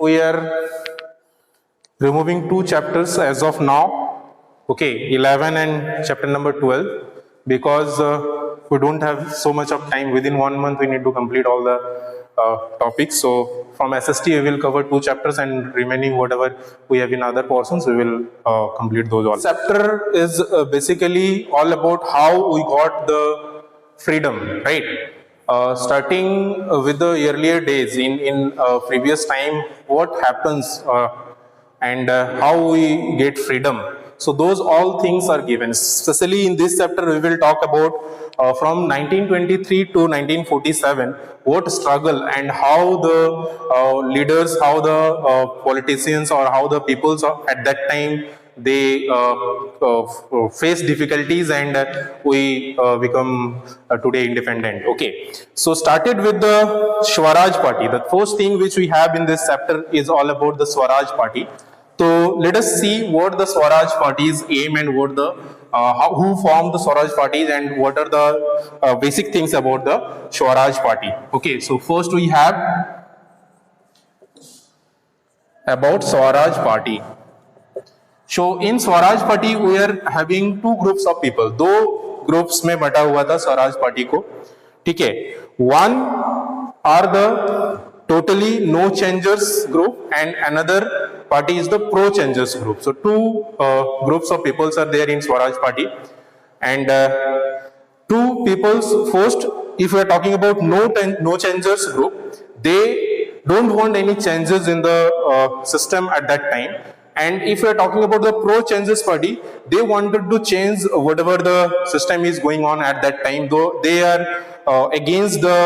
we are removing 2 chapters as of now, okay, 11 and chapter number 12, because we don't have so much of time. Within 1 month we need to complete all the topics. So from SST we will cover 2 chapters, and remaining whatever we have in other portions we will complete those all. Chapter is basically all about how we got the freedom, right? Starting with the earlier days in previous time, what happens and how we get freedom. So those all things are given. Especially in this chapter we will talk about from 1923 to 1947, what struggle and how the leaders, how the politicians or how the peoples at that time they face difficulties, and we become today independent. Okay, so started with the Swaraj Party. The first thing which we have in this chapter is all about the Swaraj Party. So let us see what the Swaraj Party's aim and what the who formed the Swaraj Parties and what are the basic things about the Swaraj Party. Okay, so first we have about Swaraj Party. So in Swaraj Party we are having 2 groups of people. 2 groups में बटा हुआ था Swaraj party को, ठीक है. One are the totally no changers group, and another party is the pro changers group. So 2 groups of peoples are there in Swaraj Party, and 2 peoples. First, if we are talking about no changers group, they don't want any changes in the system at that time. And if we are talking about the pro changes party, they wanted to change whatever the system is going on at that time, though they are against the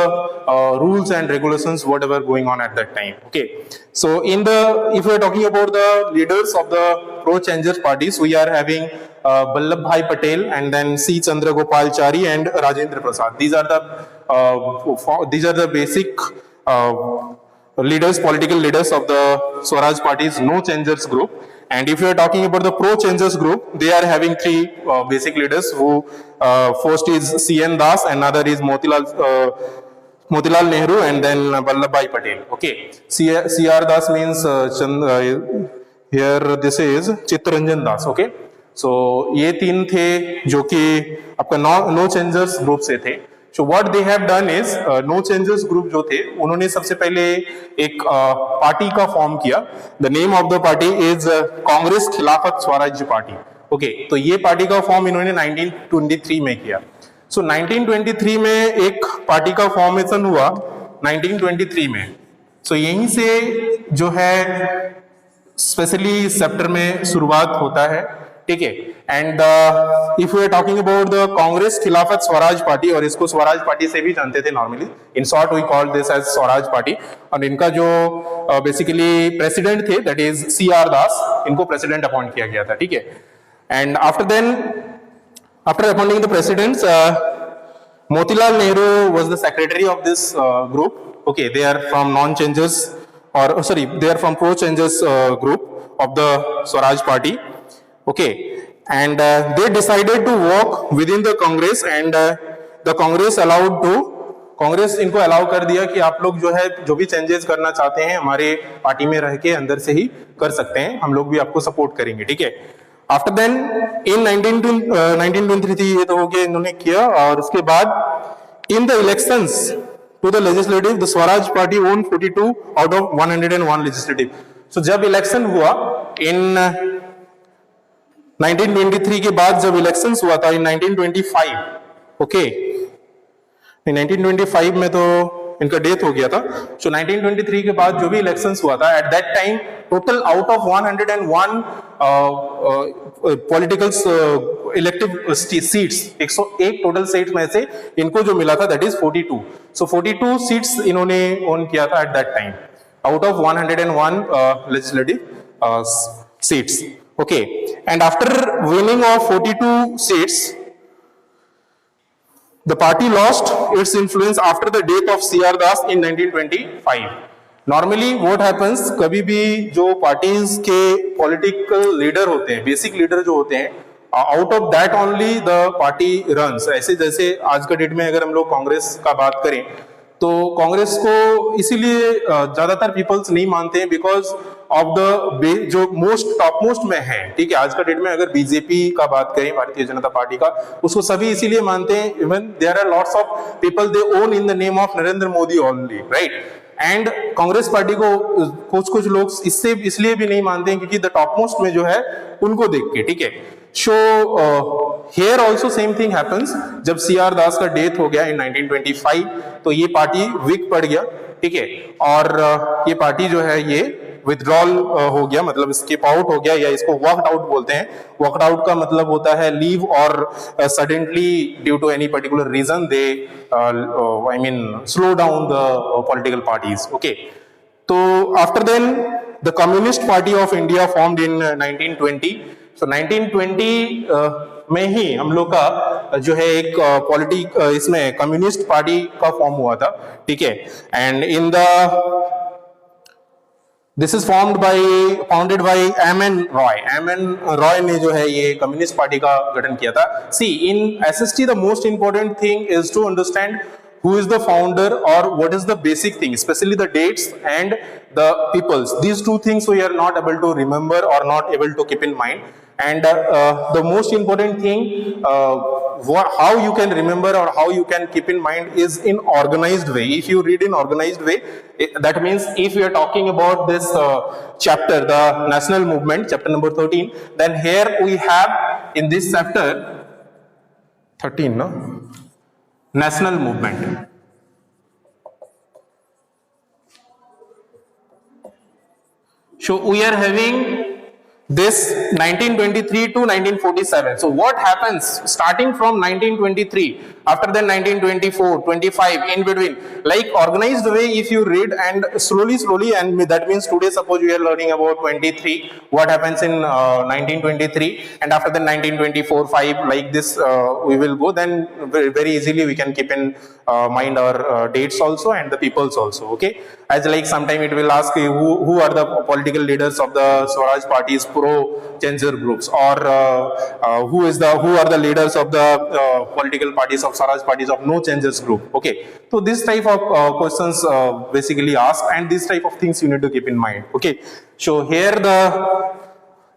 rules and regulations whatever going on at that time. Okay, so if we are talking about the leaders of the pro changers parties, we are having Vallabhbhai Patel, and then C. Chandragopalachari and Rajendra Prasad. These are the basic leaders, political leaders of the Swaraj Party's no changers group. And if you are talking about the pro changers group, they are having 3 basic leaders, who first is C.N. Das, another is Motilal Nehru, and then Vallabhbhai Patel. Okay, C.R. Das means here this is Chittaranjan Das. Okay, so ये 3 थे जो कि आपका no changers group से थे. So what they have done is no changes group जो थे उन्होंने सबसे पहले एक पार्टी का फॉर्म किया. The name of the party is Congress खिलाफत स्वराज्य पार्टी. ओके, तो ये पार्टी का फॉर्म इन्होंने 1923 में किया. So 1923 में एक पार्टी का फॉर्मेशन हुआ 1923 में. So यहीं से जो है स्पेशली इस चैप्टर में शुरुआत होता है, ठीक है. And if we are talking about the Congress Khilafat Swaraj party, और इसको स्वराज पार्टी से भी जानते थे normally, in short we call this as Swaraj party. और इनका जो बेसिकली प्रेसिडेंट थे दैट इज C.R. दास, इनको प्रेसिडेंट अपॉइंट किया गया था, ठीक है. And after appointing the presidents, Motilal Nehru was the secretary of this group. Okay, they are from non-changers, or sorry, they are from pro-changers group of the Swaraj Party. Okay, and they decided to work within the Congress, and the Congress allowed to, Congress इनको allow कर दिया कि आप लोग जो है जो भी चेंजेस करना चाहते हैं हमारे पार्टी में रह के अंदर से ही कर सकते हैं, हम लोग भी आपको सपोर्ट करेंगे, ठीक है. आफ्टर देन इन 1923 ये तो हो गया इन्होंने किया, और उसके बाद in the elections to the legislative the Swaraj party won 42 out of 101 legislative. So जब इलेक्शन हुआ इन 1923 के बाद, जब इलेक्शंस हुआ था इन 1925, ओके, 1925 में तो इनका डेथ हो गया था. सो 1923 के बाद जो भी इलेक्शंस हुआ था, at that time total out of 101 political elective seats, 101 total seats में से इनको जो मिला था दैट इज 42. सो 42 सीट्स इन्होंने ओन किया था at that time out of 101 legislative seats. Okay, and after winning of 42 seats, the party lost its influence after the death of C.R. Das in 1925. Normally what happens, कभी भी जो parties के political leader होते हैं, basic leader जो होते हैं, out of that only the party runs. ऐसे जैसे आज का डेट में अगर हम लोग कांग्रेस का बात करें तो कांग्रेस को इसीलिए ज्यादातर पीपल्स नहीं मानते हैं बिकॉज ऑफ द जो टॉप मोस्ट में है, ठीक है। आज का डेट में अगर बीजेपी का बात करें, भारतीय जनता पार्टी का, उसको सभी इसीलिए मानते हैं, even there are lots of people they own in the name of Narendra Modi only, right. And Congress party को कुछ लोग इससे इसलिए भी नहीं मानते हैं क्योंकि द टॉप मोस्ट में जो है उनको देख के, ठीक है। So here also same thing happens. जब सीआर दास का डेथ हो गया इन 1925 तो ये पार्टी वीक पड़ गया, ठीक है। और ये पार्टी जो है ये विथड्रॉल हो गया, मतलब स्किप आउट हो गया, या इसको वर्कड आउट बोलते हैं। वर्कड आउट का मतलब होता है लीव और suddenly due to any particular reason they I mean slow down the political parties, okay. तो after then the communist party of India formed in 1920। So 1920 में ही हम लोग का जो है एक इसमें कम्युनिस्ट पार्टी का फॉर्म हुआ था, ठीक है। And in the this is founded by M.N.. Roy. M.N.. Roy ने जो है ये कम्युनिस्ट पार्टी का गठन किया था। See in SST the most important thing is to understand who is the founder or what is the basic thing, especially the dates and the peoples. These two things we are not able to remember or not able to keep in mind. And the most important thing how you can remember or how you can keep in mind is in organized way. If you read in organized way, that means if we are talking about this chapter, the national movement, chapter number 13, then here we have in this chapter 13, no? National movement. So we are having this 1923 to 1947. So what happens starting from 1923, after then 1924, 25, in between, like organized way if you read and slowly, and that means today suppose we are learning about 23, what happens in 1923, and after then 1924, 5, like this we will go, then very easily we can keep in mind our dates also and the peoples also, okay. As like sometime it will ask you who are the political leaders of the Swaraj parties pro changer groups, or who are the leaders of the political parties of Swaraj parties of no changers group, okay. So this type of questions basically asked, and this type of things you need to keep in mind, okay. So here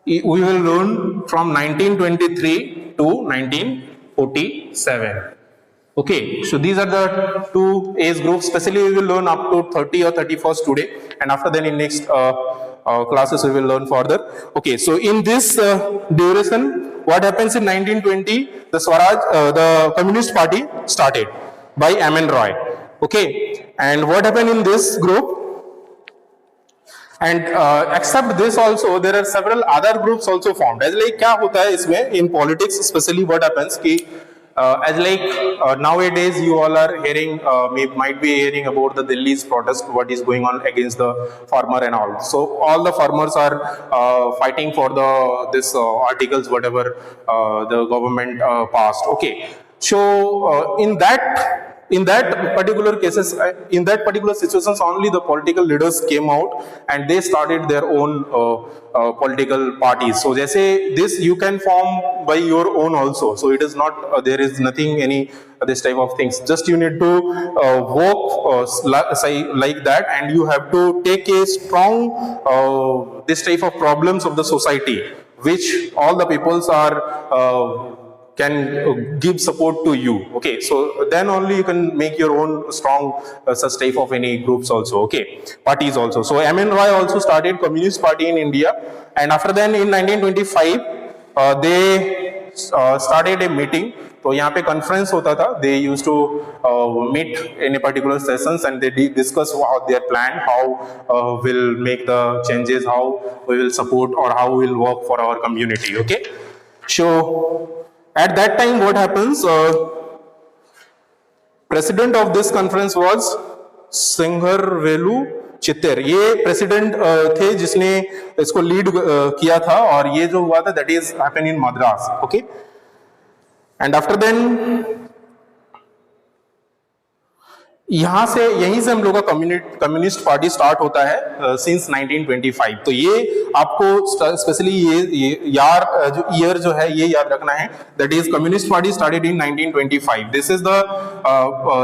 we will learn from 1923 to 1947. Okay, so these are the two age groups. Especially we will learn up to 30 or 31st today, and after then in next classes we will learn further. Okay, so in this duration, what happens in 1920? The Swaraj, the Communist Party started by M.N. Roy. Okay, and what happened in this group? And except this also, there are several other groups also formed. As like क्या होता है इसमें in politics, especially what happens कि as like nowadays you all are hearing, might be hearing about the Delhi's protest, what is going on against the farmer and all. So all the farmers are fighting for this articles whatever the government passed. Okay, so in that particular cases, in that particular situations, only the political leaders came out and they started their own political parties. So jaise this you can form by your own also. So it is not there is nothing any this type of things. Just you need to work like that, and you have to take a strong this type of problems of the society, which all the peoples are can give support to you, okay. So then only you can make your own strong such type of any groups also, okay, parties also. So M.N. Roy also started Communist Party in India, and after then in 1925 they started a meeting. तो यहाँ पे conference होता था. They used to meet in a particular sessions, and they discuss how their plan, how will make the changes, how we will support or how we will work for our community, okay. So at that time what happens, president of this conference was सिंघरवेलु चित्तेर. ये president थे जिसने इसको lead किया था, और ये जो हुआ था that is happened in Madras, okay. And after then यहाँ से यहीं से हम लोग का कम्युनिस्ट पार्टी स्टार्ट होता है सिंस 1925। तो ये आपको स्पेशली ये यार जो ईयर जो है ये याद रखना है, that is communist party started in 1925। This is the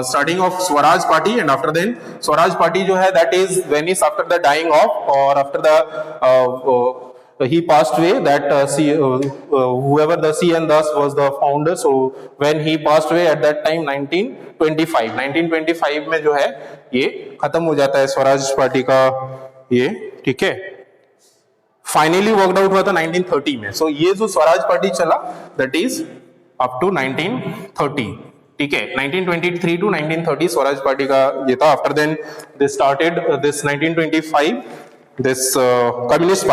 starting of Swaraj party, and after then Swaraj party जो है that is when is after the dying of और after the he passed away, that whoever the C.N. Das was the founder, so when he passed away at that time 1925 में जो है ये खत्म हो जाता है स्वराज पार्टी का ये, ठीक है। फाइनली वर्कड आउट हुआ था 1930 में। सो ये जो स्वराज पार्टी चला दैट इज अप टू 1930, ठीक है। 1923 टू 1930 स्वराज पार्टी का ये था। After then they started this 1925 this communist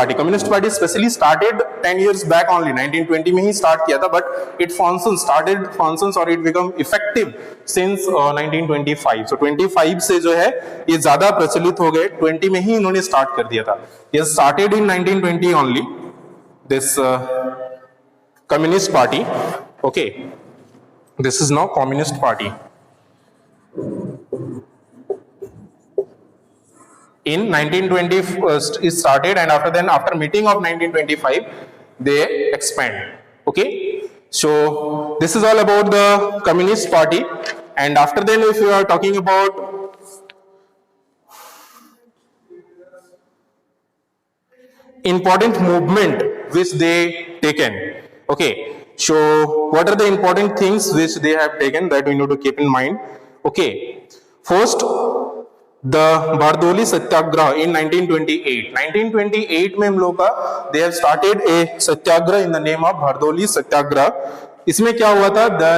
party specially started 10 years back only, 1920 में ही start किया था, but it functions or it become effective since 1925। so 25 से जो है ये ज्यादा प्रचलित हो गए, 20 में ही इन्होंने start कर दिया था। ये started in 1920 only, this communist party, okay, this is now communist party। In 1920 it started, and after then, after meeting of 1925 they expand, okay। so this is all about the communist party, and after then if you are talking about important movement which they taken, okay, so what are the important things which they have taken that we need to keep in mind, okay। first, the Bardoli Satyagraha in 1928 में हम लोग का they have started a satyagraha in the name of Bardoli Satyagraha। इसमें क्या हुआ था, the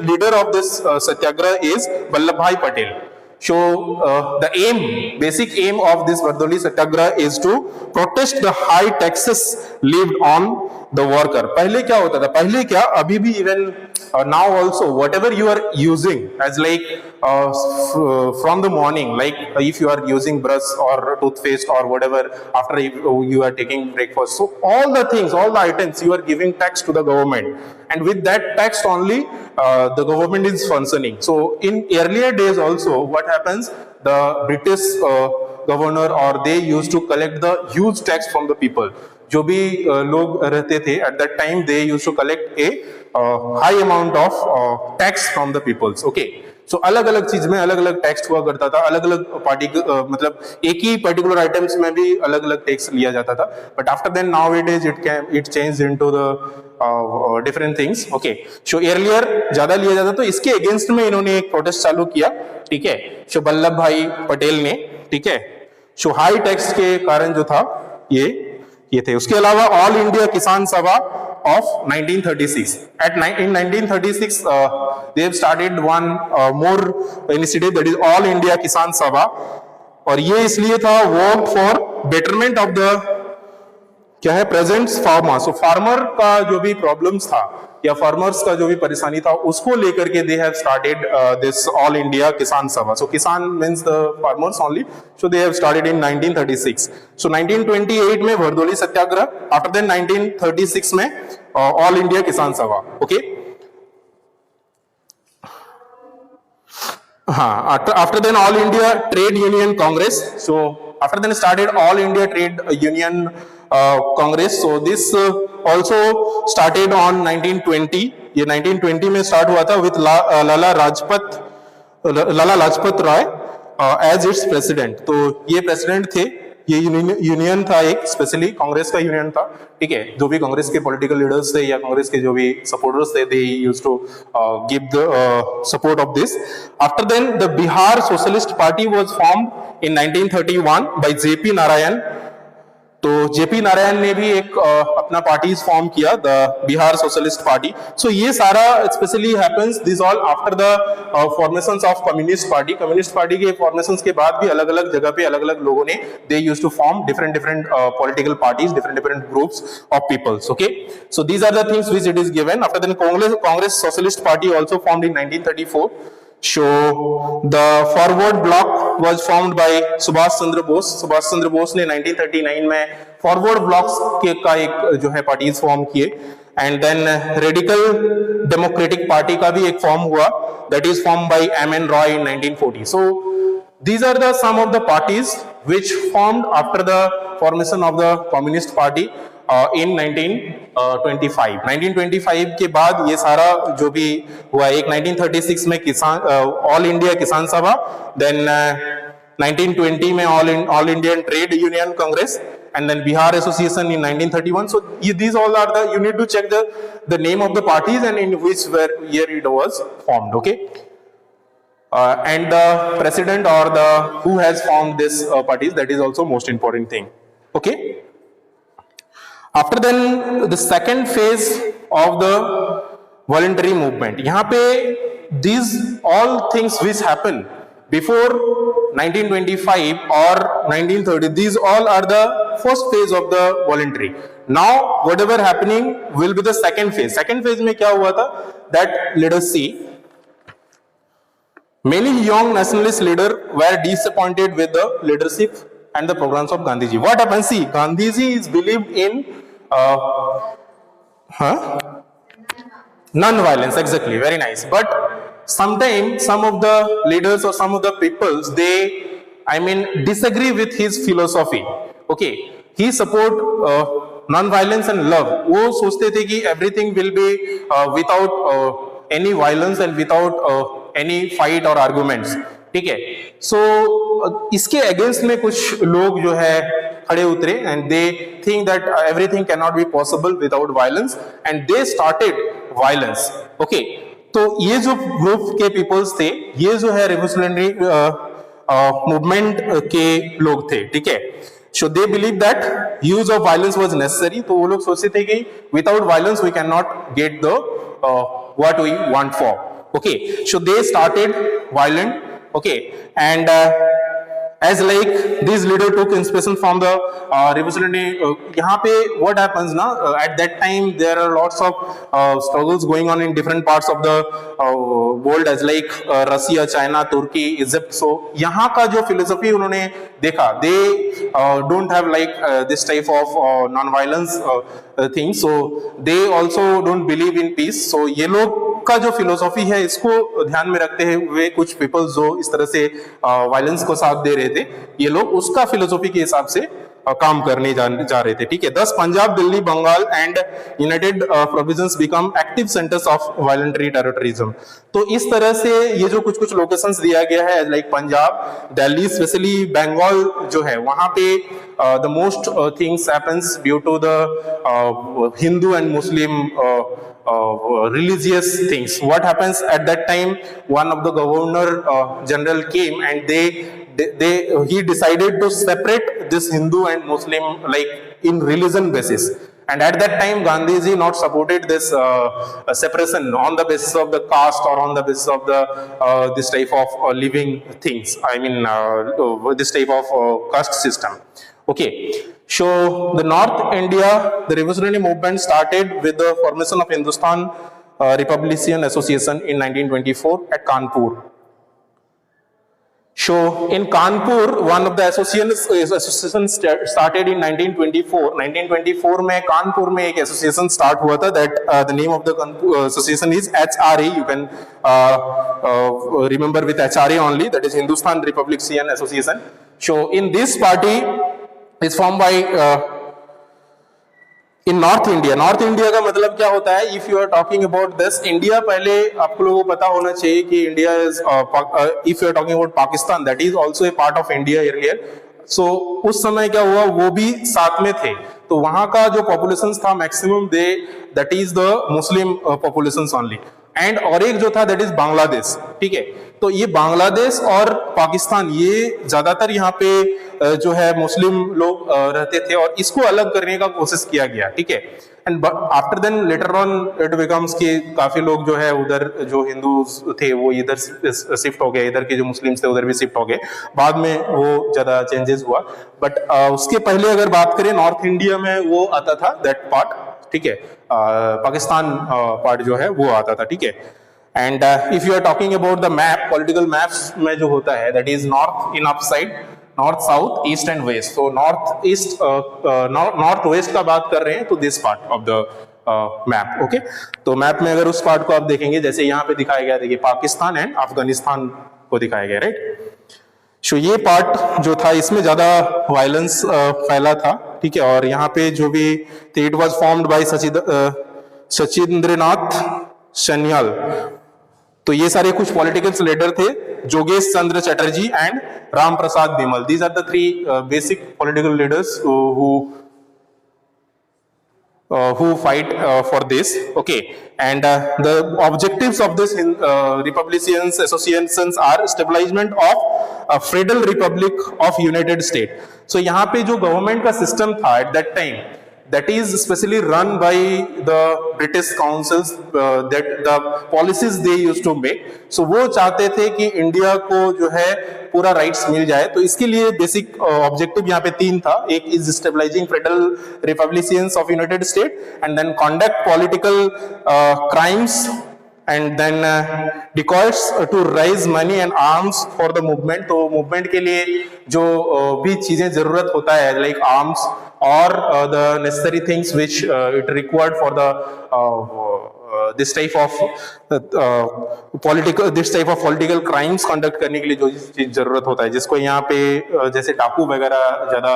leader of this satyagraha is Vallabh Bhai Patel। so the basic aim of this Bardoli Satyagraha is to protest the high taxes levied on the worker। पहले क्या होता था, पहले क्या, अभी भी even now also whatever you are using as like from the morning, like if you are using brush or toothpaste or whatever after you are taking breakfast, so all the things, all the items you are giving tax to the government, and with that tax only the government is functioning। so in earlier days also what happens, the British governor or they used to collect the huge tax from the people। जो भी लोग रहते थे at that time they used to collect a high amount of tax from the peoples, okay। so अलग अलग चीज में अलग अलग टैक्स हुआ करता था, अलग अलग पार्टी मतलब एक ही पर्टिकुलर आइटम्स में भी अलग अलग टैक्स लिया जाता था, but after then now it change into the different things, okay. So earlier ज्यादा लिया जाता, तो इसके अगेंस्ट में इन्होंने एक प्रोटेस्ट चालू किया, ठीक है। सो वल्लभ भाई पटेल ने, ठीक है। सो हाई टैक्स के कारण जो था ये थे। उसके अलावा ऑल इंडिया किसान सभा of 1936 in 1936 they have started one more initiative, that is all India Kisan Sabha, और ये इसलिए था work for betterment of the क्या है प्रेजेंट फार्मर। सो फार्मर का जो भी प्रॉब्लम्स था या फार्मर्स का जो भी परेशानी था उसको लेकर के they have started this all India किसान सभा। सो किसान means the farmers only, so they have started in 1936। सो 1928 में वर्दोली सत्याग्रह, आफ्टर देन 1936 में ऑल इंडिया किसान सभा, ओके। हाँ, after then all India Trade Union Congress, so after then started all India Trade Union Congress, so this also started on 1920, ये 1920 में start हुआ था with Lala Lajpat Rai as its president। तो ये president थे, ये यूनियन था एक, स्पेशली कांग्रेस का यूनियन था, ठीक है। जो भी कांग्रेस के पॉलिटिकल लीडर्स थे या कांग्रेस के जो भी सपोर्टर्स थे, they used to give the support of this. After then the Bihar socialist party was formed in 1931 by JP Narayan. तो जेपी नारायण ने भी एक अपना पार्टी फॉर्म किया, the Bihar socialist party. So ये सारा specially happens this all after the formations of communist party. Communist party के formations के बाद भी अलग अलग जगह पे अलग अलग लोगों ने they used to form different political parties, different groups of peoples, okay. So these are the things which it is given. After then Congress socialist party also formed in 1934। So the forward bloc was formed by Subhash Chandra Bose. Subhash Chandra Bose ने 1939 में forward blocks का एक जो है parties form किए। And then radical democratic party का भी एक फॉर्म हुआ, that is form by M.N.. Roy in 1940. So these are the some of the parties which formed after the formation of the Communist Party in 1925. 1925 के बाद ये सारा जो भी हुआ, एक 1936 में किसान ऑल इंडिया किसान सभा, देन 1920 में all Indian trade union Congress, and then Bihar Association in 1931. So these all are the, you need to check the name of the parties and in which year it was formed. Okay. And the president or the who has formed this parties, that is also most important thing. Okay. After then the second phase of the voluntary movement, यहाँ पे these all things which happen before 1925 or 1930, these all are the first phase of the voluntary. Now whatever happening will be the second phase. Second phase में क्या हुआ था, that let us see. Many young nationalist leaders were disappointed with the leadership and the programs of Gandhiji. What happened? See, Gandhiji is believed in non-violence. Exactly, very nice. But sometimes some of the leaders or some of the peoples, they, I mean, disagree with his philosophy. Okay, he support non-violence and love. वो सोचते थे कि everything will be without any violence and without any fight or arguments. ठीक है. So इसके against में कुछ लोग जो है खड़े उतरे and they think that everything cannot be possible without violence and they started violence. Okay. तो ये जो ग्रुप के पीपल्स थे, ये जो है रिवोल्यूशनरी मूवमेंट के लोग थे. ठीक है. So they believe that use of violence was necessary. तो वो लोग सोचते थे कि without violence we cannot get the what we want for. Okay, so they started violent. Okay, and as like these leader took inspiration from the revolutionary. यहाँ पे what happens ना, at that time there are lots of struggles going on in different parts of the world as like Russia, China, Turkey, Egypt. So यहाँ का जो philosophy उन्होंने देखा, they don't have like this type of non-violence thing. So they also don't believe in peace. So ये लोग का जो philosophy है, इसको ध्यान में रखते हुए कुछ पीपल्स जो इस तरह से वायलेंस को साथ दे रहे थे, ये लोग उसका फिलोसॉफी के हिसाब से काम करने जा रहे थे. ठीक है. Thus Punjab, Delhi, Bengal and United Provinces become active centres of voluntary terrorism. तो इस तरह से ये जो कुछ कुछ लोकेशंस दिया गया है लाइक पंजाब, दिल्ली, स्पेशली बंगाल जो है, वहां पे the most things happens due to the Hindu and Muslim religious things. What happens at that time, one of the governor general came and he decided to separate this Hindu and Muslim like in religion basis. And at that time Gandhiji not supported this separation on the basis of the caste or on the basis of the this type of living things. I mean this type of caste system. Okay, so the North India, the revolutionary movement started with the formation of Hindustan Republican Association in 1924 at Kanpur. So in Kanpur, one of the associations started in 1924. 1924 में कानपुर में एक association start हुआ था. That the name of the association is HRA. You can remember with HRA only. That is Hindustan Republican Association. So in this party is formed by in North India. North India का मतलब क्या होता है? If you are talking about this India, पहले आपको लोगों को पता होना चाहिए कि India is if you are talking about Pakistan, that is also a part of India earlier. So उस समय क्या हुआ, वो भी साथ में थे. तो वहां का जो पॉपुलेशन था maximum that is the Muslim populations only. And और एक जो था दैट इज बांग्लादेश. ठीक है. तो ये बांग्लादेश और पाकिस्तान, ये ज्यादातर यहाँ पे जो है मुस्लिम लोग रहते थे और इसको अलग करने का कोशिश किया गया. ठीक है. And after then later on it becomes कि काफी लोग जो है उधर जो हिंदू थे वो इधर शिफ्ट हो गए, इधर के जो मुस्लिम्स थे उधर भी शिफ्ट हो गए. बाद में वो ज्यादा चेंजेस हुआ. बट उसके पहले अगर बात करें नॉर्थ इंडिया में वो आता था दैट पार्ट. ठीक है. पाकिस्तान पार्ट जो है वो आता था. ठीक है. And if you are talking about the map, political maps में जो होता है that is north in up side, north, south, east and west. तो नॉर्थ ईस्ट, नॉर्थ वेस्ट का बात कर रहे हैं तो this part of the map. Okay, तो मैप में अगर उस पार्ट को आप देखेंगे, जैसे यहाँ पे दिखाया गया, देखिए पाकिस्तान एंड अफगानिस्तान को दिखाया गया, राइट. सो ये पार्ट जो था इसमें ज्यादा वायलेंस फैला था, ठीक है. और यहाँ पे जो भी it was formed by Sachindranath Sanyal. तो ये सारे कुछ पॉलिटिकल लीडर थे, जोगेश Chandra Chatterjee and Ram Prasad Bimal. These are the three basic political leaders who fight for this. Okay, and the objectives of this Republicans associations are establishment of a Federal Republic of United States. So यहाँ पे जो government का system था at that time, that is specially run by the British councils, that the policies they used to make. So वो चाहते थे कि India को जो है पूरा राइट्स मिल जाए. तो इसके लिए बेसिक ऑब्जेक्टिव यहाँ पे 3 था. एक is stabilising federal republicans of United State, and then conduct political crimes, and then decoys to raise money and arms for the movement. तो मूवमेंट के लिए जो भी चीजें जरूरत होता है, लाइक आर्म्स और the necessary things which it required for the this type of political crimes conduct करने के लिए जो चीज जरूरत होता है, जिसको यहाँ पे जैसे टापू वगैरह ज्यादा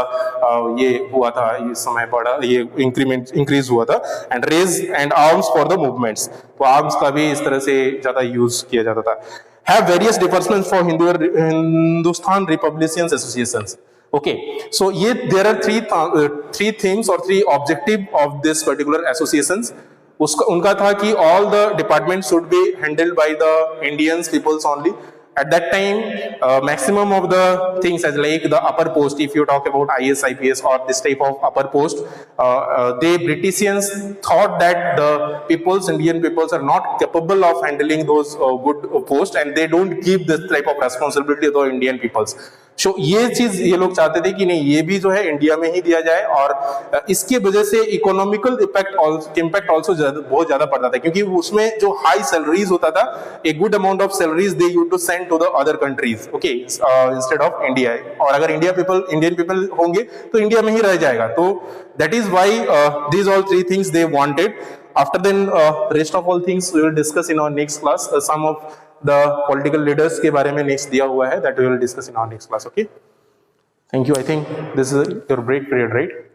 ये हुआ था, इस समय बड़ा ये इंक्रीज हुआ था. And rage and arms for the movements, तो आर्म्स का भी इस तरह से ज्यादा यूज किया जाता था. Have various departments for Hindustan Republicans Associations. Okay, so there are three things or three objective of this particular associations. उनका था कि all the departments should be handled by the Indians peoples only. At that time, maximum of the things as like the upper post, if you talk about IS, IPS or this type of upper post, they Britishans thought that the Indian peoples are not capable of handling those good posts, and they don't give this type of responsibility to the Indian peoples. So ये चीज ये लोग चाहते थे कि नहीं, ये भी जो है इंडिया में ही दिया जाए, और इसके वजह से इकोनॉमिकल इम्पैक्ट ऑल्सो बहुत ज्यादा पड़ता था, क्योंकि उसमें जो हाई सैलरीज होता था, a good amount of salaries they used to send to the other countries, okay, instead of India. और अगर इंडियन पीपल होंगे तो इंडिया में ही रह जाएगा. तो that is why these all three things they wanted. After then, rest of all things we will discuss in our next class. Some of the political leaders के बारे में next दिया हुआ है, that we will discuss in our next class. Okay. Thank you. I think this is your break period, right?